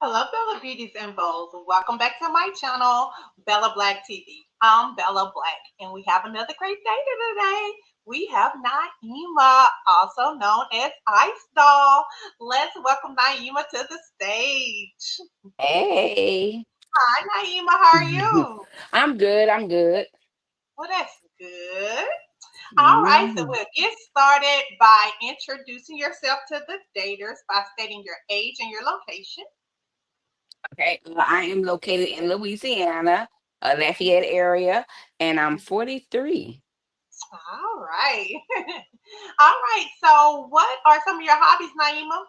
Hello, Bella Beauties and Beaus. Welcome back to my channel, Bella Blaque TV. I'm Bella Blaque, and we have another great day today. We have Nyema, also known as Ice Doll. Let's welcome Nyema to the stage. Hey. Hi, Nyema. How are you? I'm good. I'm good. Well, that's good. All right, so Mhm. we'll get started by introducing yourself to the daters by stating your age and your location. Okay. I am located in Louisiana, Lafayette area, and I'm 43. All right. All right. So, what are some of your hobbies, Naima?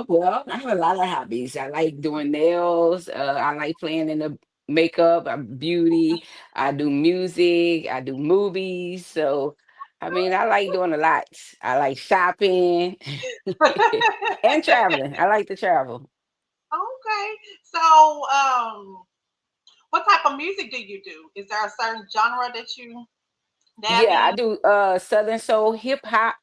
Well, I have a lot of hobbies. I like doing nails. I like playing in the makeup, beauty. I do music. I do movies. So, I like doing a lot. I like shopping and traveling. I like to travel. Okay. So, what type of music do you do? Is there a certain genre that you dab Yeah, I in? do Southern soul hip hop.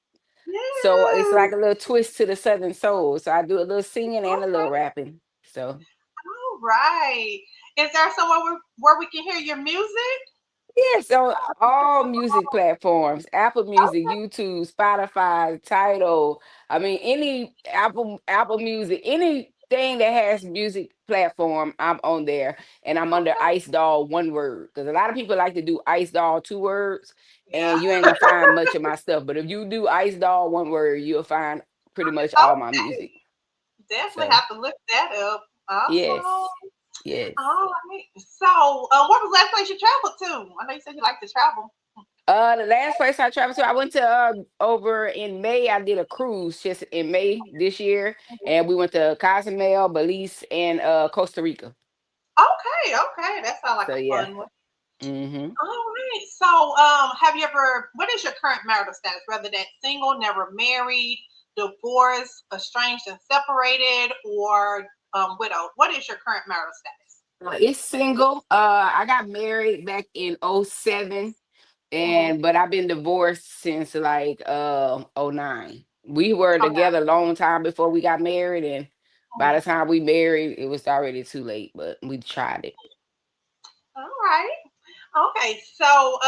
So it's Yes. like a little twist to the Southern soul. So I do a little singing and a little Okay. rapping. So All right. Is there somewhere where we can hear your music? yeah, so all music platforms, Apple Music, Okay. YouTube, Spotify, Tidal. Any Apple Music, anything that has music platform, I'm on there, and I'm under Okay. Ice Doll one word because a lot of people like to do Ice Doll two words, and you ain't Yeah. gonna find much of my stuff. But if you do Ice Doll one word, you'll find pretty much all my Okay. music. Definitely So have to look that up. Awesome. yes, yes. All right. So, what was the last place you traveled to? I know you said you like to travel. The last place I traveled to, I went to over in May. I did a cruise just in May this year, and we went to Cozumel, Belize, and Costa Rica. Okay, okay. That sounds like So a yeah. fun one. Hmm. All right. So, have you ever, what is your current marital status? Whether that's single, never married, divorced, estranged and separated, or widowed. What is your current marital status? It's single. I got married back in '07, Mm-hmm. but I've been divorced since like '09. We were Okay. together a long time before we got married, and by Mhm. the time we married, it was already too late. But we tried it. All right. Okay. So,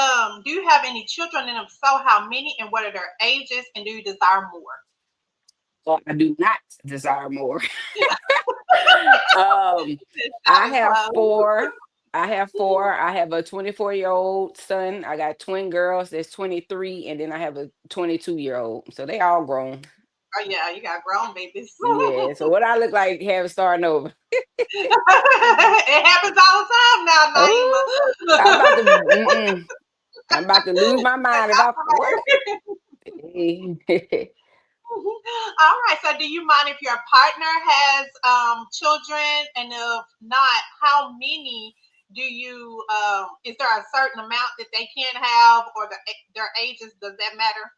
do you have any children? And if so, how many? And what are their ages? And do you desire more? So I do not desire more. Yeah. This I job is have closed. four. I have four. I have a 24-year-old son. I got twin girls that's 23, and then I have a 22-year-old. So they all grown. Oh yeah, you got grown babies. Yeah. So what I look like having starting over. It happens all the time now, Oh, I'm Naima. about to. Mm-mm, I'm about to lose my mind if Not I for what. her. All right. So, do you mind if your partner has children, and if not, how many do you? Is there a certain amount that they can have, or their ages? Does that matter?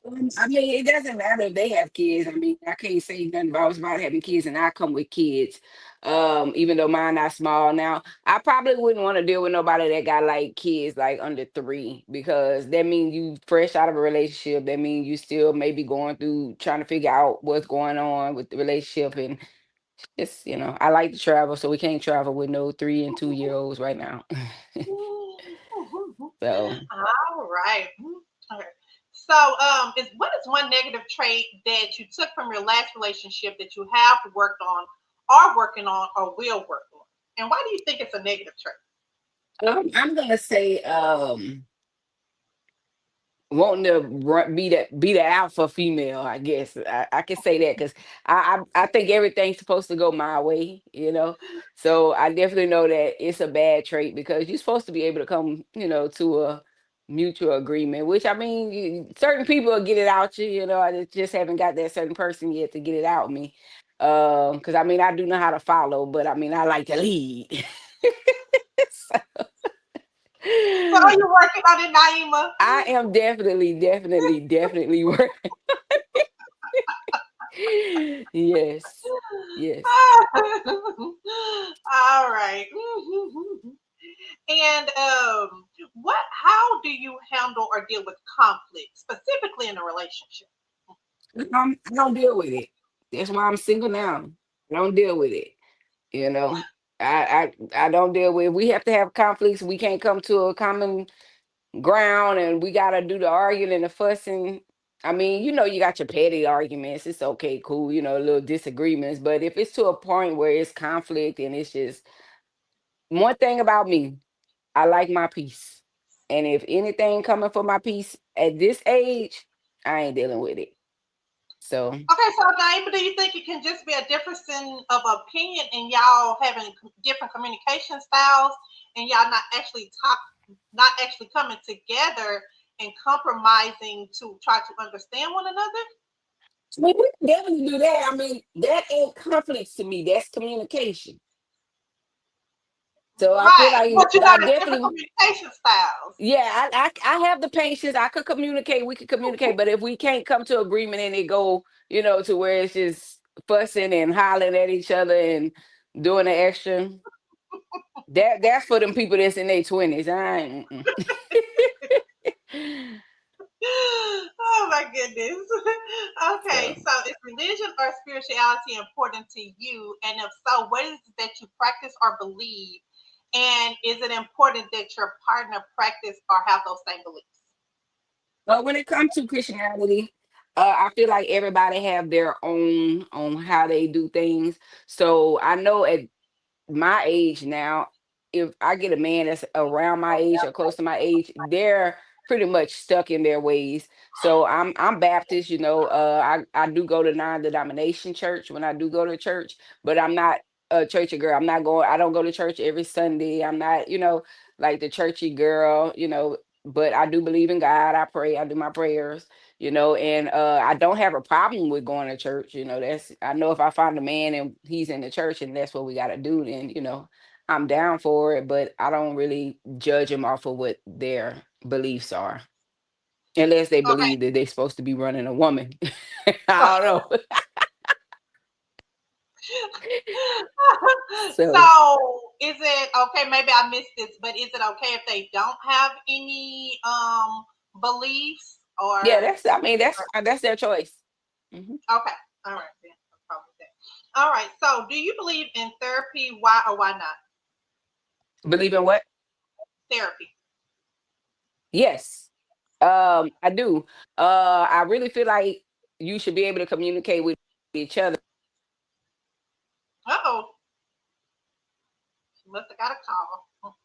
It doesn't matter if they have kids. I can't say nothing about having kids, and I come with kids. Even though mine are small now, I probably wouldn't want to deal with nobody that got like kids like under 3 because that means you fresh out of a relationship. That means you still maybe going through trying to figure out what's going on with the relationship, and it's I like to travel, so we can't travel with no 3 and 2 year olds right now. So. All right. Okay. So, is what is one negative trait that you took from your last relationship that you have worked on, are working on, or will work on? And why do you think it's a negative trait? I'm gonna say wanting to be the alpha female. I guess I can say that because I think everything's supposed to go my way, so I definitely know that it's a bad trait because you're supposed to be able to come to a mutual agreement, which certain people will get it out you, I just haven't got that certain person yet to get it out me, because I do know how to follow, but I like to lead. So, are you working on it, Naima? I am definitely, definitely, definitely working. Yes. Yes. All right. And what? How do you handle or deal with conflict, specifically in a relationship? I don't deal with it. That's why I'm single now. I don't deal with it. You know, I don't deal with. We have to have conflicts. We can't come to a common ground, and we gotta do the arguing and the fussing. I mean, you got your petty arguments. It's okay, cool. Little disagreements. But if it's to a point where it's conflict and it's just one thing about me, I like my peace. And if anything coming for my peace at this age, I ain't dealing with it. So Okay, so Naima, do you think it can just be a difference of opinion and y'all having different communication styles and y'all not actually coming together and compromising to try to understand one another? I mean, we can definitely do that. I mean, that ain't conflicts to me. That's communication. So I feel Right, like but you I got a different definitely, communication styles. yeah, I have the patience. I could communicate. We could communicate. But if we can't come to agreement and it go, to where it's just fussing and hollering at each other and doing the extra, that's for them people that's in their 20s. I ain't. Oh my goodness. Okay, So so is religion or spirituality important to you? And if so, what is it that you practice or believe? And is it important that your partner practice or have those same beliefs? but when it comes to Christianity, I feel like everybody have their own on how they do things. So I know at my age now, if I get a man that's around my age or close to my age, they're pretty much stuck in their ways. So I'm Baptist, I do go to non-denomination church when I do go to church, but I'm not a churchy girl. I don't go to church every Sunday. I'm not, like the churchy girl, but I do believe in God. I pray, I do my prayers, and I don't have a problem with going to church. That's I know if I find a man and he's in the church and that's what we got to do, then I'm down for it, but I don't really judge them off of what their beliefs are, unless they Okay. believe that they're supposed to be running a woman. I don't know. So So is it okay? Maybe I missed this, but is it okay if they don't have any beliefs yeah, or that's I mean that's their choice. Hmm. okay. All right, then no problem with that. All right. So do you believe in therapy? Why or why not? Believe in what? Therapy. Yes, I do. I really feel like you should be able to communicate with each other. Uh-oh. She must have got a call.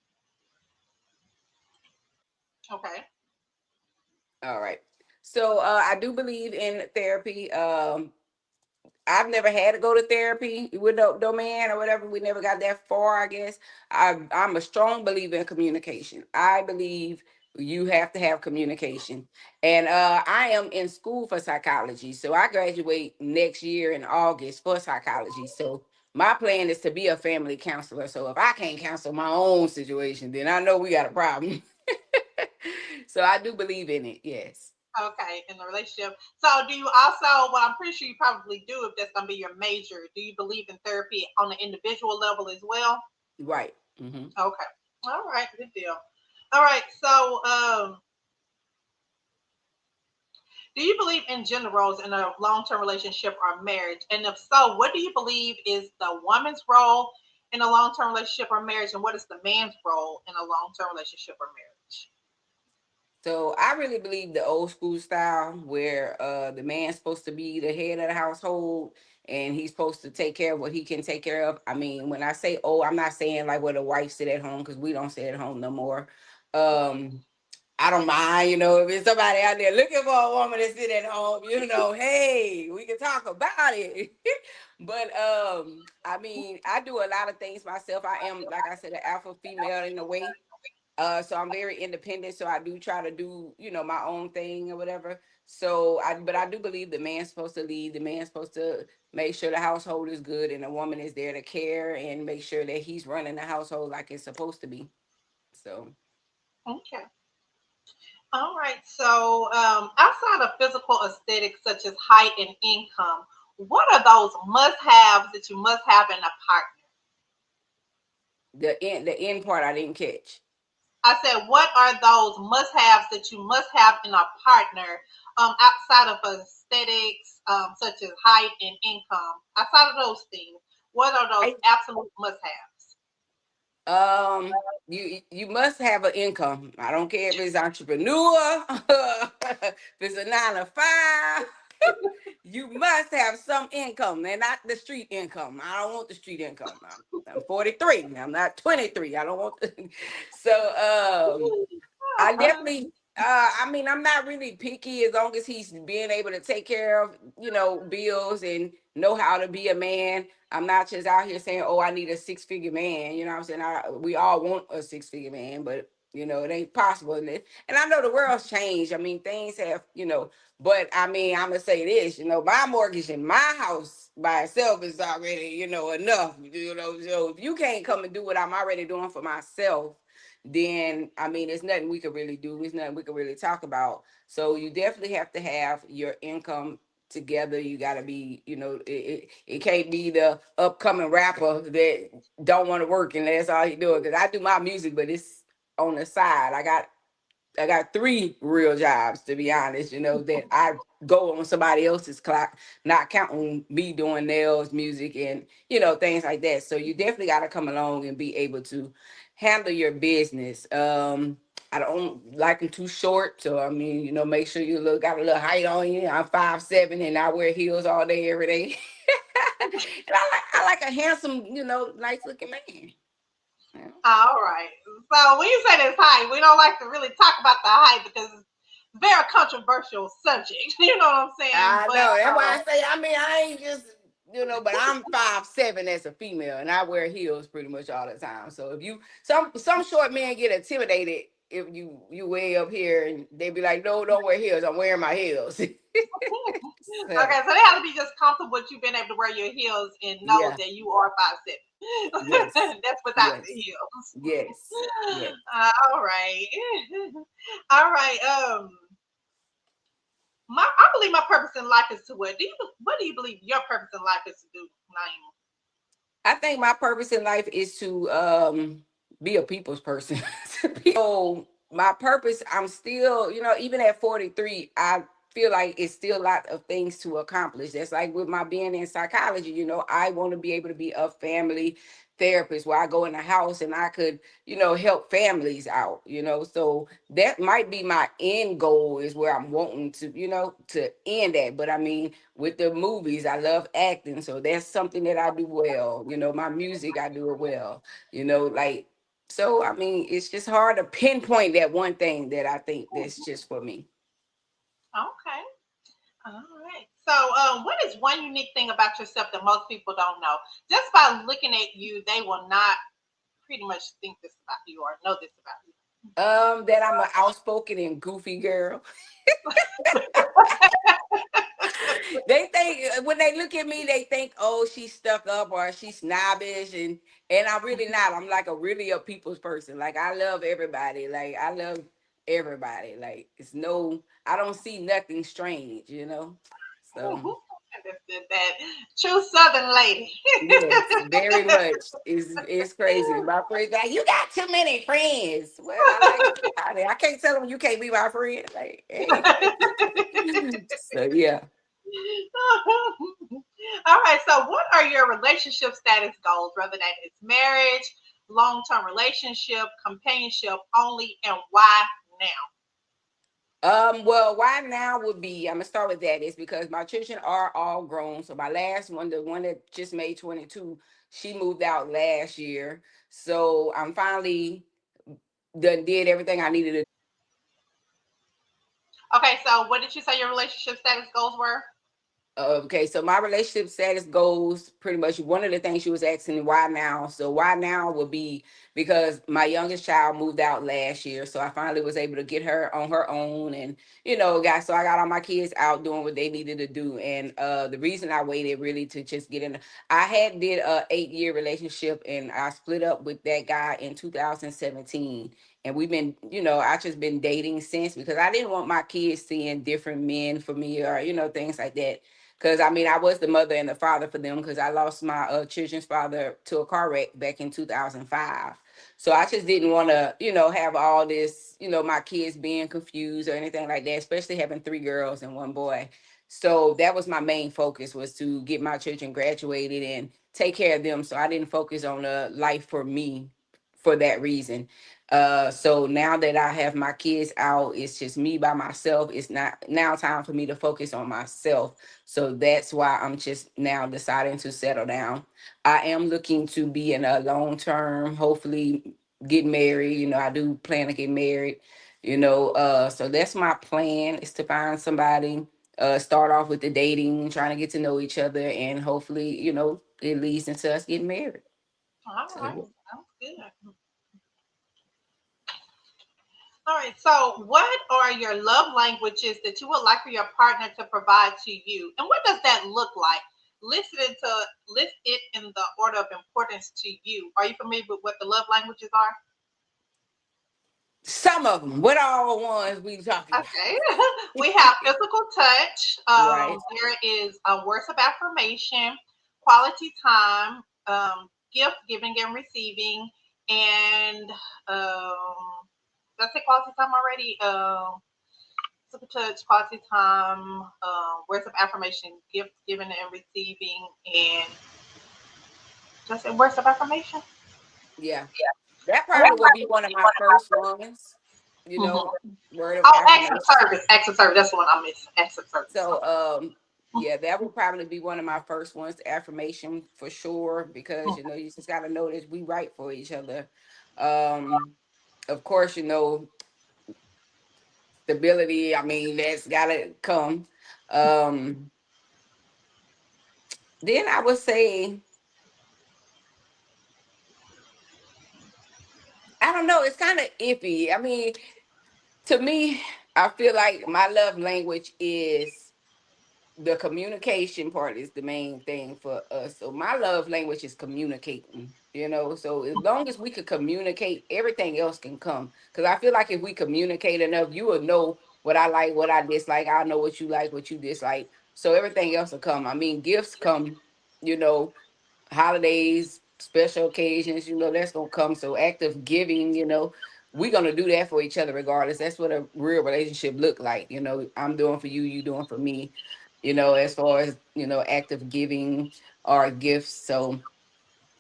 Okay. All right. So I do believe in therapy. I've never had to go to therapy with no man or whatever. We never got that far, I guess. I'm a strong believer in communication. I believe you have to have communication. And I am in school for psychology. So I graduate next year in August for psychology. So my plan is to be a family counselor. So if I can't counsel my own situation, then I know we got a problem. So I do believe in it, yes. Okay, in the relationship. So do you also, well, I'm pretty sure you probably do if that's going to be your major. Do you believe in therapy on the individual level as well? Right. Hmm. Okay. All right, good deal. All right, so do you believe in gender roles in a long-term relationship or marriage? And if so, what do you believe is the woman's role in a long-term relationship or marriage, and what is the man's role in a long-term relationship or marriage? So I really believe the old school style where the man's supposed to be the head of the household and he's supposed to take care of what he can take care of. I mean, when I say oh, I'm not saying like where the wife sit at home because we don't sit at home no more. Um, I don't mind, if it's somebody out there looking for a woman to sit at home, hey, we can talk about it. But I mean, I do a lot of things myself. I am, like I said, an alpha female in a way. So I'm very independent. So I do try to do, my own thing or whatever. But I do believe the man's supposed to lead. The man's supposed to make sure the household is good, and the woman is there to care and make sure that he's running the household like it's supposed to be. So Okay. All right. So, outside of physical aesthetics such as height and income, what are those must-haves that you must have in a partner? the end part I didn't catch. I said, what are those must-haves that you must have in a partner, outside of aesthetics, such as height and income? Outside of those things, What are those I absolute must-haves? you must have an income. I don't care if it's entrepreneur, if it's a 9 to 5. You must have some income and not the street income. I don't want the street income. I'm 43. I'm not 23. I don't want so I definitely I mean, I'm not really picky as long as he's being able to take care of, bills and know how to be a man. I'm not just out here saying, "Oh, I need a six-figure man." You know what I'm saying? We all want a six-figure man, but it ain't possible. And I know the world's changed. I mean, things have, but I mean, I'm gonna say this, my mortgage in my house by itself is already, enough. So if you can't come and do what I'm already doing for myself, then I mean, there's nothing we could really do. There's nothing we could really talk about. So you definitely have to have your income together. You got to be, it can't be the upcoming rapper that don't want to work and that's all he doing. Because I do my music, but it's on the side. I got three real jobs, to be honest, that I go on somebody else's clock, not counting me doing nails, music, and, things like that. So you definitely got to come along and be able to handle your business. I don't like them too short. So, I mean, make sure you got a little height on you. I'm 5'7" and I wear heels all day, every day. And I like a handsome, nice looking man. Yeah. All right. So when you say this height, we don't like to really talk about the height because it's a very controversial subject. You know what I'm saying? I But know. That's why I say, I mean, I ain't just, but I'm 5'7" as a female and I wear heels pretty much all the time. So if you some short men get intimidated if you way up here and they be like, no, don't wear heels. I'm wearing my heels. okay, So so they have to be just comfortable with you being able to wear your heels and know yeah, that you are 5'7". yes, That's without the yes, heels. yes, yes. All right. All right. I believe my purpose in life is to what do you believe your purpose in life is to do, Naima? I think my purpose in life is to be a people's person. So my purpose, I'm still, even at 43, I feel like it's still a lot of things to accomplish. That's like with my being in psychology, I want to be able to be a family therapist where I go in the house and I could, help families out, so that might be my end goal is where I'm wanting to, to end at. But I mean, with the movies, I love acting. So that's something that I do well. My music, I do it well, like, so I mean, it's just hard to pinpoint that one thing that I think that's just for me. Okay. All right. So, what is one unique thing about yourself that most people don't know? Just by looking at you, they will not pretty much think this about you or know this about you. That I'm an outspoken and goofy girl. They think when they look at me, they think, oh, she's stuck up or she's snobbish, and I'm really not. I'm like a really a people's person. Like I love everybody. Like I love everybody. Like it's no, I don't see nothing strange. So That true Southern lady. yes, very much. It's crazy. My friends like, you got too many friends. Well, I like everybody. I can't tell them you can't be my friend. Like, hey. So yeah. All right. So, what are your relationship status goals? Whether that is marriage, long-term relationship, companionship only, and why now? Well, why now would be, I'm gonna start with that, is because my children are all grown. So my last one, the one that just made 22, she moved out last year. So I'm finally done did everything I needed to. Okay. So, what did you say your relationship status goals were? Okay, so my relationship status goes pretty much one of the things she was asking why now. So why now would be because my youngest child moved out last year. So I finally was able to get her on her own and I got all my kids out doing what they needed to do. And the reason I waited really to just get in, I had did a 8-year relationship and I split up with that guy in 2017. And we've been, I just been dating since because I didn't want my kids seeing different men for me or, things like that. Because I mean, I was the mother and the father for them because I lost my children's father to a car wreck back in 2005. So I just didn't want to, have all this, my kids being confused or anything like that, especially having three girls and one boy. So that was my main focus was to get my children graduated and take care of them. So I didn't focus on a life for me for that reason. So now that I have my kids out, it's just me by myself. It's not now time for me to focus on myself. So that's why I'm just now deciding to settle down. I am looking to be in a long term, hopefully get married. I do plan to get married, so that's my plan, is to find somebody, start off with the dating, trying to get to know each other, and hopefully, it leads into us getting married. All So right, yeah. sounds good. All right. So, what are your love languages that you would like for your partner to provide to you, and what does that look like? List it in the order of importance to you. Are you familiar with what the love languages are? Some of them. What all ones we talking Okay. about? We have physical touch. Right. There is words of affirmation, quality time, gift giving and receiving, and um, did I say quality time already? Physical touch, quality time, words of affirmation, gift giving and receiving, and just words of affirmation. Yeah. That Okay. probably would be one of my first ones, you Mhm. know, word of Oh, acts of affirmation. service. Acts of service. That's the one I missed. Acts of service. So yeah, that would probably be one of my first ones, affirmation for sure, because you just gotta know that we right for each other. Um of course, stability, I mean, that's gotta come. Um then I would say, I don't know, it's kind of iffy. I mean, to me, I feel like my love language is the communication part is the main thing for us. So my love language is communicating, So as long as we could communicate, everything else can come. Because I feel like if we communicate enough, you will know what I like, what I dislike. I know what you like, what you dislike. So everything else will come. I mean, gifts come, you know, holidays, special occasions, that's gonna come. So active giving, we're gonna do that for each other regardless. That's what a real relationship look like. I'm doing for you, you doing for me, as far as, active giving or gifts. So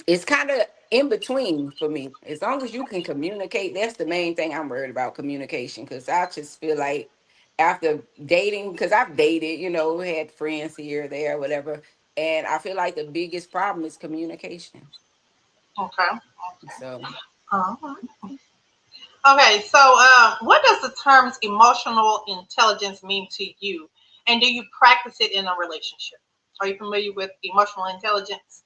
it's kind of in between for me. As long as you can communicate, that's the main thing I'm worried about, communication. Cause I just feel like after dating, because I've dated, had friends here, there, whatever. And I feel like the biggest problem is communication. Okay. Okay. So Okay, so what does the terms emotional intelligence mean to you? And do you practice it in a relationship? Are you familiar with emotional intelligence?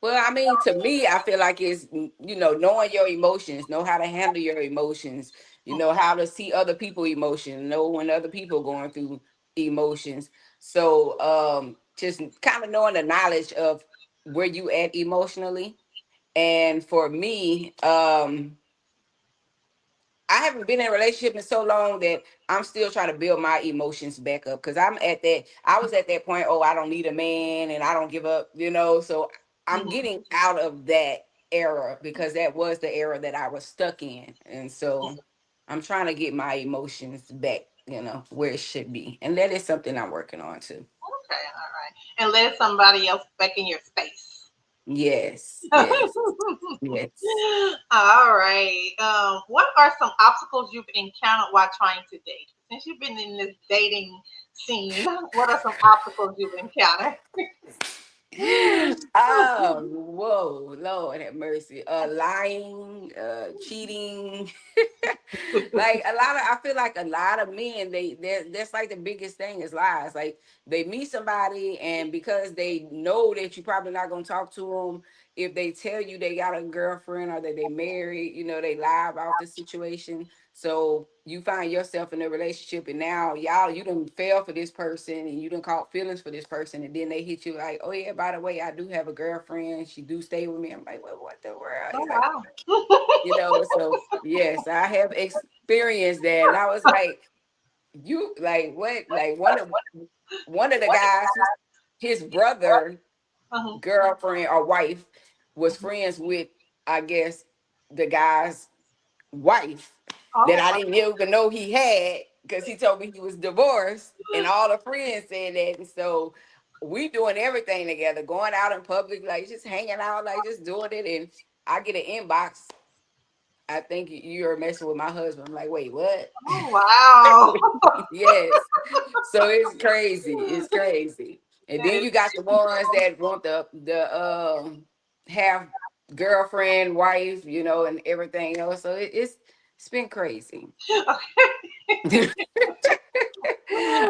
well, I mean, to me, I feel like it's, knowing your emotions, know how to handle your emotions, how to see other people emotions, know when other people going through emotions. So just kind of knowing the knowledge of where you at emotionally. And for me, I haven't been in a relationship in so long that I'm still trying to build my emotions back up, because I was at that point, oh, I don't need a man and I don't give up, So I'm Mm-hmm. getting out of that era, because that was the era that I was stuck in. And so I'm trying to get my emotions back, where it should be. And that is something I'm working on too. Okay, all right. And let somebody else back in your space. Yes, yes, yes. All right. What are some obstacles you've encountered while trying to date? Since you've been in this dating scene, what are some obstacles you've encountered? Oh, whoa, Lord have mercy. Lying, cheating. Like I feel like a lot of men, that's like the biggest thing is lies. Like they meet somebody, and because they know that you're probably not gonna talk to them, if they tell you they got a girlfriend or that they married, they lie about the situation. So you find yourself in a relationship, and now you done fell for this person, and you done caught feelings for this person, and then they hit you like, oh yeah, by the way, I do have a girlfriend. She do stay with me. I'm like, well, what the world? Oh Like, wow. so yes, I have experienced that. And I was like, you like what? Like one of the guys, his brother, Mhm. girlfriend or wife was friends with, I guess, the guy's wife, that Oh I didn't even know he had, because he told me he was divorced, and all the friends said that. And so we doing everything together, going out in public, like just hanging out, like just doing it. And I get an inbox. I think you're messing with my husband. I'm like, wait, what? Oh, wow. Yes. So it's crazy. It's crazy. And That then is you got the ones that want the have girlfriend, wife, and everything else. So it's been crazy.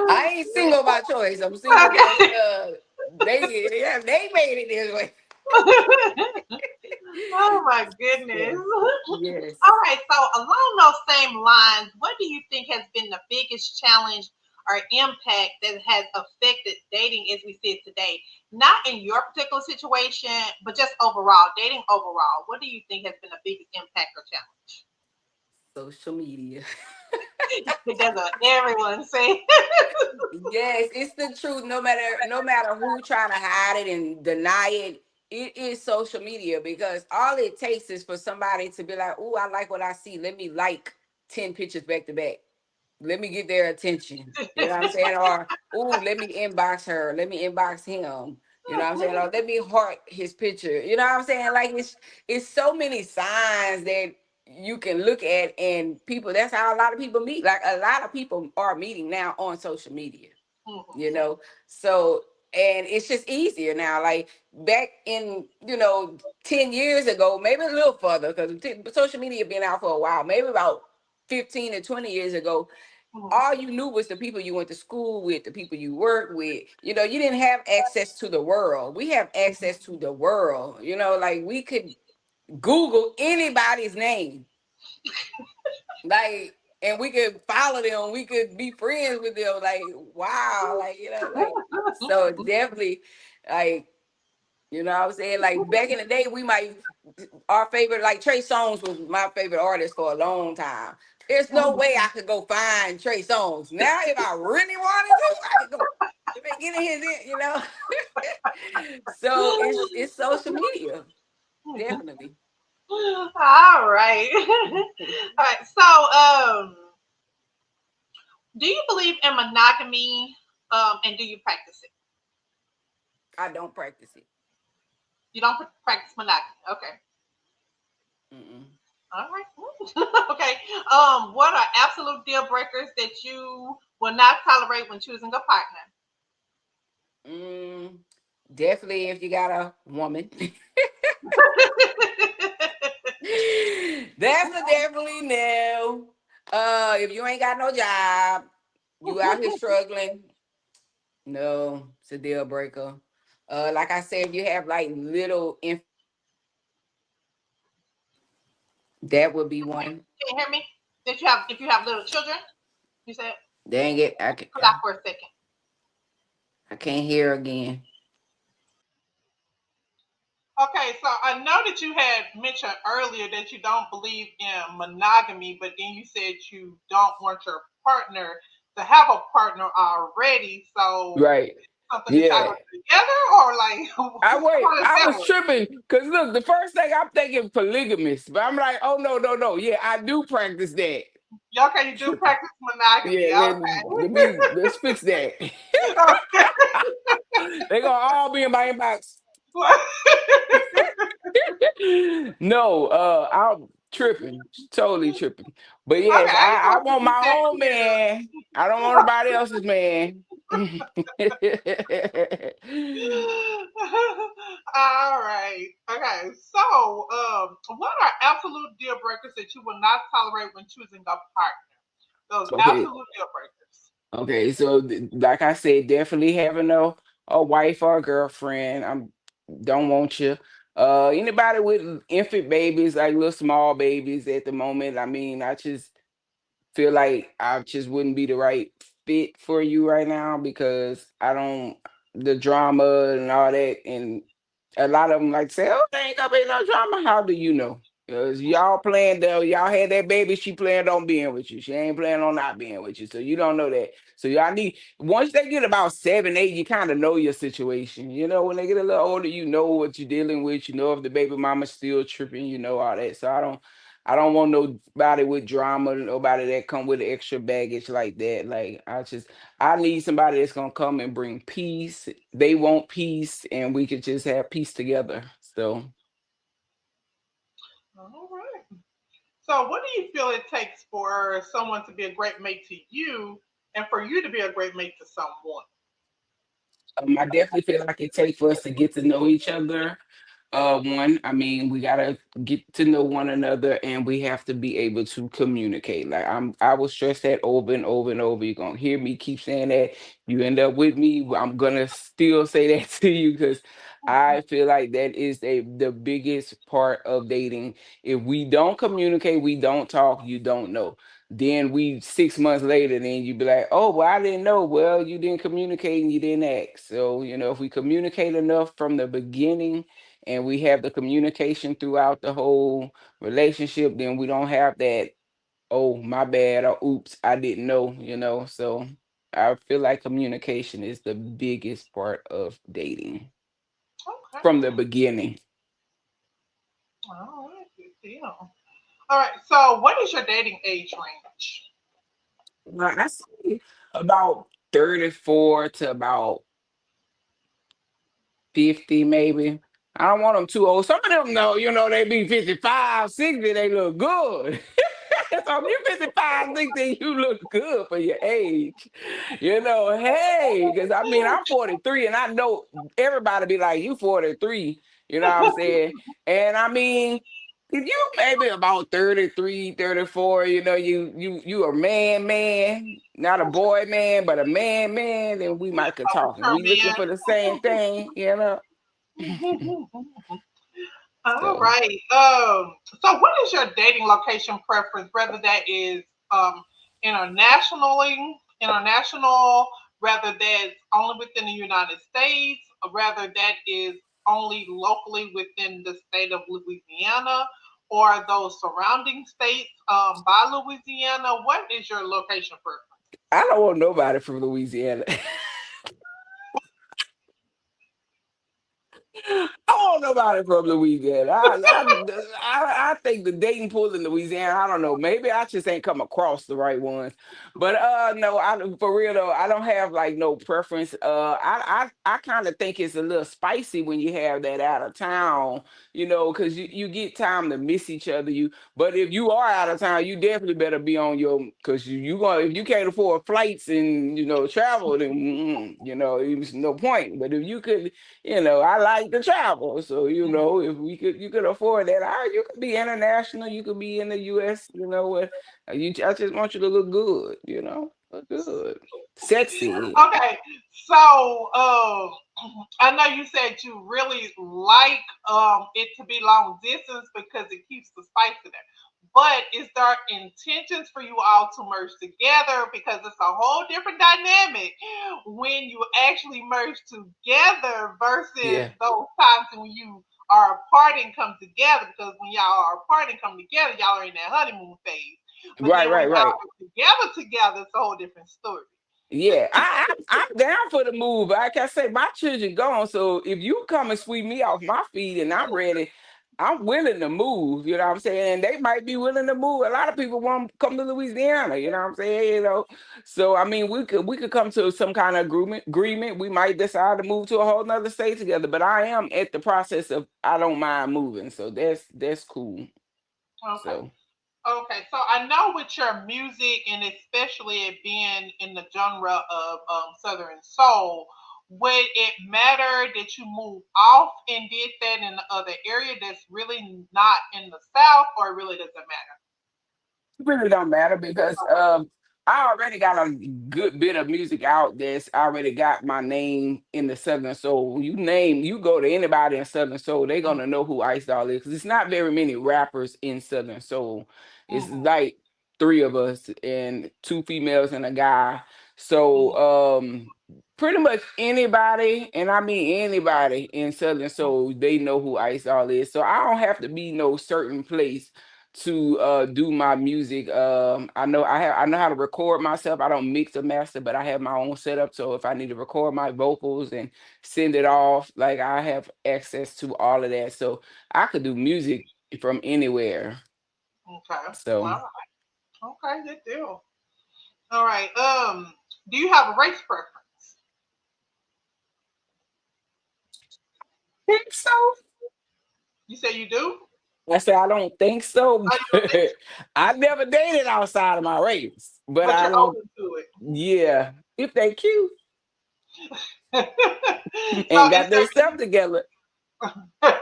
I ain't single by choice. I'm single because okay. they made it this way. Oh my goodness. So, All yes. right. So along those same lines, what do you think has been the biggest challenge or impact that has affected dating as we see it today? Not in your particular situation, but just overall, dating overall. What do you think has been the biggest impact or challenge? Social media. That's what everyone say. Yes, it's the truth. No matter who trying to hide it and deny it, it is social media because all it takes is for somebody to be like, "Oh, I like what I see. Let me like 10 pictures back to back. Let me get their attention." You know what I'm saying? Or, "Oh, let me inbox her. Let me inbox him." You know what I'm saying? Or, "Let me heart his picture." You know what I'm saying? Like it's so many signs that you can look at, and people, that's how a lot of people meet. Like a lot of people are meeting now on social media, you Mhm. know. So, and it's just easier now. Like back in 10 years ago, maybe a little further, because social media been out for a while, maybe about 15 to 20 years ago, Mhm. all you knew was the people you went to school with, the people you worked with. You didn't have access to the world. We have access to the world. Like we could Google anybody's name, like, and we could follow them, we could be friends with them. Like, wow, like, like, so definitely, like, what I'm saying? Like back in the day, we might our favorite, like Trey Songz was my favorite artist for a long time. There's no way I could go find Trey Songz. Now, if I really wanted to, I could go get in his. So it's social media, definitely. All right. All right. So, do you believe in monogamy? And do you practice it? I don't practice it. You don't practice monogamy. Okay. Mm-mm. All right. Okay. What are absolute deal breakers that you will not tolerate when choosing a partner? Mm, definitely if you got a woman. That's a definitely no. If you ain't got no job, you out here struggling, no, it's a deal breaker. Like I said, if you have like little that would be one. Can you hear me? That you have, if you have little children, you said, Dang it, cut out for a second. I can't hear again. Okay, so I know that you had mentioned earlier that you don't believe in monogamy, but then you said you don't want your partner to have a partner already. So Right. something that y'all Yeah. gonna do together, or like I wait. how does I that was work? tripping because look, the first thing I'm thinking polygamous, but I'm like, oh no, no, no. Yeah, I do practice that. Okay, you do practice monogamy. Yeah, let's fix that. Okay. They gonna all be in my inbox. Okay. No, I'm tripping, totally tripping. But yes, I just I want to want get my that own cleared up. man. I don't want nobody else's man. All right. Okay. So, what are absolute deal breakers that you will not tolerate when choosing a partner? Those Okay, absolute deal breakers. okay. So, like I said, definitely having a wife or a girlfriend. I'm don't want you. Anybody with infant babies, like little small babies at the moment. I mean, I just feel like I just wouldn't be the right fit for you right now because I don't the drama and all that, and a lot of them like say, "Oh, there ain't gonna be no drama." How do you know? Because y'all planned though, y'all had that baby. She planned on being with you. She ain't planning on not being with you, so you don't know that. So y'all need once they get about 7, 8, you kind of know your situation. When they get a little older, you know what you're dealing with. You know if the baby mama's still tripping. You know all that. So I don't. I don't want nobody with drama, nobody that come with extra baggage like that. Like I need somebody that's gonna come and bring peace. They want peace, and we could just have peace together. So All right. So, what do you feel it takes for someone to be a great mate to you, and for you to be a great mate to someone? I definitely feel like it takes for us to get to know each other. One, I mean, we gotta get to know one another, and we have to be able to communicate. Like I will stress that over and over and over. You're gonna hear me keep saying that. You end up with me, I'm gonna still say that to you because I feel like that is the biggest part of dating. If we don't communicate, we don't talk, you don't know. Then we 6 months later, then you be like, oh, well, I didn't know. Well, you didn't communicate and you didn't ask. So, if we communicate enough from the beginning and we have the communication throughout the whole relationship, then we don't have that, oh, my bad, or oops, I didn't know. So I feel like communication is the biggest part of dating Okay. from the beginning. All right. Good deal. All right. So, what is your dating age range? Well, I say about 34 to about 50 maybe. I don't want them too old. Some of them know, they be 55, 60. They look good. So if you're 55, 60, you look good for your age. Hey, because I mean, I'm 43 and I know everybody be like, you 43, you know what I'm saying? And I mean, if you maybe about 33, 34, you a man, not a boy man, but a man, then we might could A talk. And mature we looking for the same thing. man. All So right. So what is your dating location preference? Whether that is international, whether that's only within the United States, or whether that is only locally within the state of Louisiana, or those surrounding states by Louisiana. What is your location preference? I don't want nobody from Louisiana. I don't know about it from Louisiana. I think the dating pool in Louisiana. I don't know. Maybe I just ain't come across the right ones. But no, for real though, I don't have like no preference. I kind of think it's a little spicy when you have that out of town. Because you get time to miss each other. But if you are out of town, you definitely better be on your because you going if you can't afford flights and travel, then it's no point. But if you could I like to travel. So, if you could afford that, you could be international, you could be in the US, I just want you to look good, look good. Sexy. Okay, so I know you said you really like it to be long distance because it keeps the spice in there. But is there intentions for you all to merge together? Because it's a whole different dynamic when you actually merge together versus Yeah. those times when you are apart and come together. Because when y'all are apart and come together, y'all are in that honeymoon phase. But Right, then when right, y'all right. are together, it's a whole different story. Yeah, I'm down for the move. Like I say, my children gone. So if you come and sweep me off my feet and I'm ready, I'm willing to move. You know what I'm saying? And they might be willing to move. A lot of people want to come to Louisiana. You know what I'm saying? So I mean, we could come to some kind of agreement. We might decide to move to a whole nother state together. But I am at the process of I don't mind moving. So that's cool. Okay. So. Okay, so I know with your music and especially it being in the genre of Southern Soul, would it matter that you move off and did that in the other area that's really not in the South, or it really doesn't matter? Really don't matter because I already got a good bit of music out that's already got my name in the Southern Soul. When you go to anybody in Southern Soul, they're gonna know who Ice Doll is because it's not very many rappers in Southern Soul. It's Mm-hmm. like three of us and two females and a guy. So pretty much anybody, and I mean anybody in Southern Soul, they know who Ice Doll is. So I don't have to be no certain place to do my music. I know how to record myself. I don't mix or master, but I have my own setup. So if I need to record my vocals and send it off, like I have access to all of that. So I could do music from anywhere. Okay. So All right. Okay. Good deal. All right. Do you have a race preference? think so. You say you do? I said I don't think so. Oh, you don't think so, I never dated outside of my race, but but I you're don't. open to it. Yeah, if they cute So, and is got their stuff together. there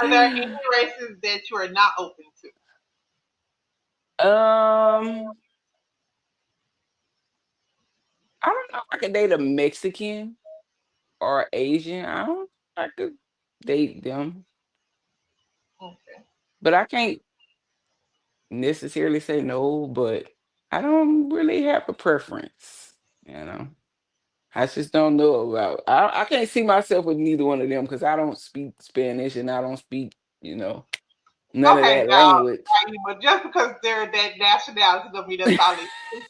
are there any races that you are not open to? um, I don't know if I could date a Mexican or Asian. I don't. I could date them, Okay. but I can't necessarily say no. But I don't really have a preference. You know. I just don't know about. I can't see myself with neither one of them because I don't speak Spanish and I don't speak, none of Okay, that language. but just because they're that nationality doesn't mean that's all they speak.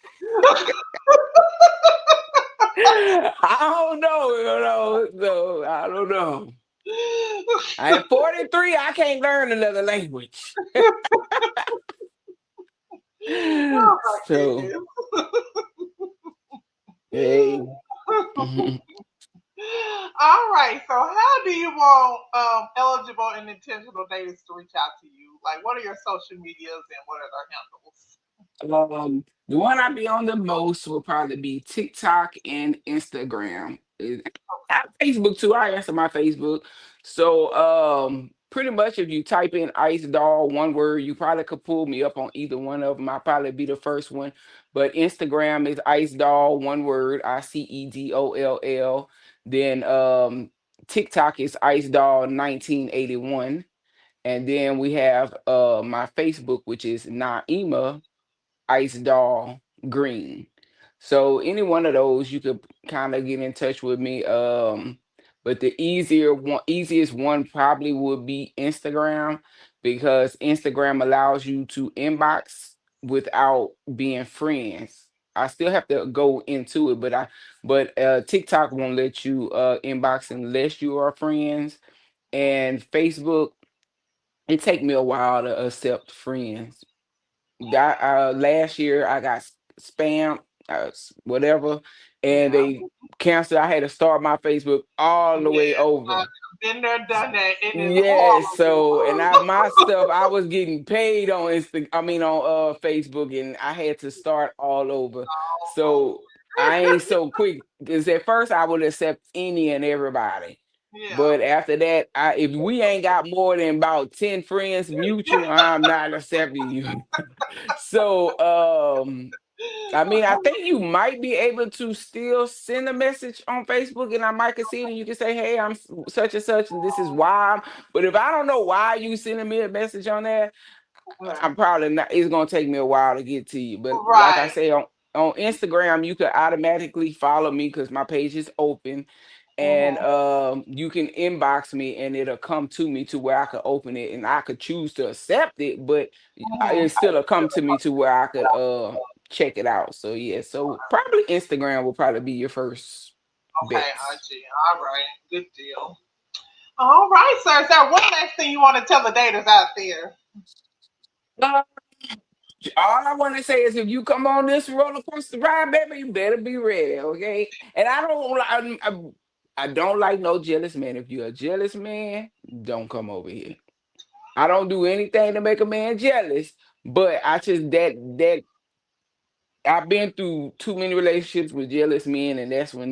I don't know, so I don't know. At 43, I can't learn another language. Oh my So, goodness. hey. Mhm. All right. So, how do you want eligible and intentional daters to reach out to you? Like, what are your social medias and what are their handles? The one I be on the most will probably be TikTok and Instagram. I have Facebook too. I answer my Facebook. So pretty much if you type in Ice Doll, one word, you probably could pull me up on either one of them. I'll probably be the first one. But Instagram is Ice Doll, one word, ICEDOLL. Then TikTok is Ice Doll 1981. And then we have my Facebook, which is Naima Ice Doll Green. So any one of those you could kind of get in touch with me. But the easiest one probably would be Instagram because Instagram allows you to inbox without being friends. I still have to go into it, but TikTok won't let you inbox unless you are friends. And Facebook, it take me a while to accept friends. Got last year I got spammed, whatever, and Yeah. they canceled. I had to start my Facebook all the way Yes. over. I've been there, done that. It is Yes, so and horrible. I my stuff I was getting paid on on Facebook, and I had to start all over. All So I ain't so quick because at first I would accept any and everybody. Yeah. But after that, if we ain't got more than about 10 friends mutual, I'm not accepting you. So I mean, I think you might be able to still send a message on Facebook and I might can see it and you can say, hey, I'm such and such and this is why but if I don't know why you sending me a message on there, Yeah. I'm probably not. It's gonna take me a while to get to you. But like I Right. say on Instagram, you could automatically follow me because my page is open, and Hmm. you can inbox me and it'll come to me to where I could open it and I could choose to accept it, but Hmm. it still come to me to where I could check it out. So yeah, so probably Instagram will probably be your first Okay, bets. Archie. All right. Good deal. All right, sir. Is there one last thing you want to tell the daters out there? All I want to say is if you come on this roller coaster ride, baby, you better be ready, okay? And I don't like no jealous man. If you're a jealous man, don't come over here. I don't do anything to make a man jealous, but I just that I've been through too many relationships with jealous men, and that's when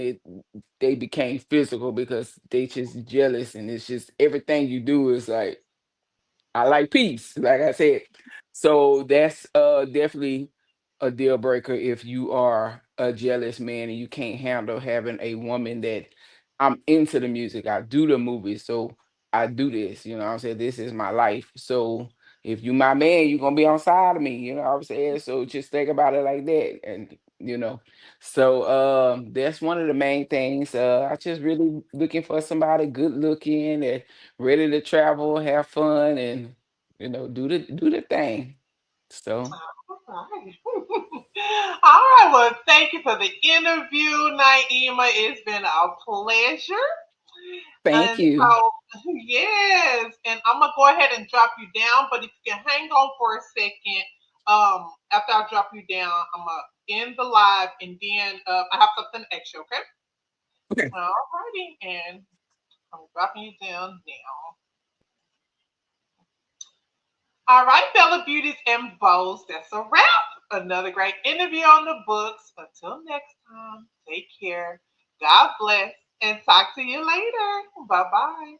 they became physical because they just jealous, and it's just everything you do is like I like peace, like I said. So that's definitely a deal breaker if you are a jealous man and you can't handle having a woman that I'm into the music, I do the movies, so I do this, you know what I'm saying? This is my life. So if you my man, you're gonna be on side of me, you know what I'm saying? So just think about it like that. And so that's one of the main things. I just really looking for somebody good looking and ready to travel, have fun, and do the thing. So All right. All right. Well, thank you for the interview, Naima. It's been a pleasure. Thank And you. so, yes, and I'm gonna go ahead and drop you down. But if you can hang on for a second, after I drop you down, I'm gonna end the live, and then I have something extra. Okay. Okay. Alrighty, and I'm dropping you down now. All right, fellow beauties and bows, that's a wrap. Another great interview on the books. Until next time, take care. God bless, and talk to you later. Bye bye.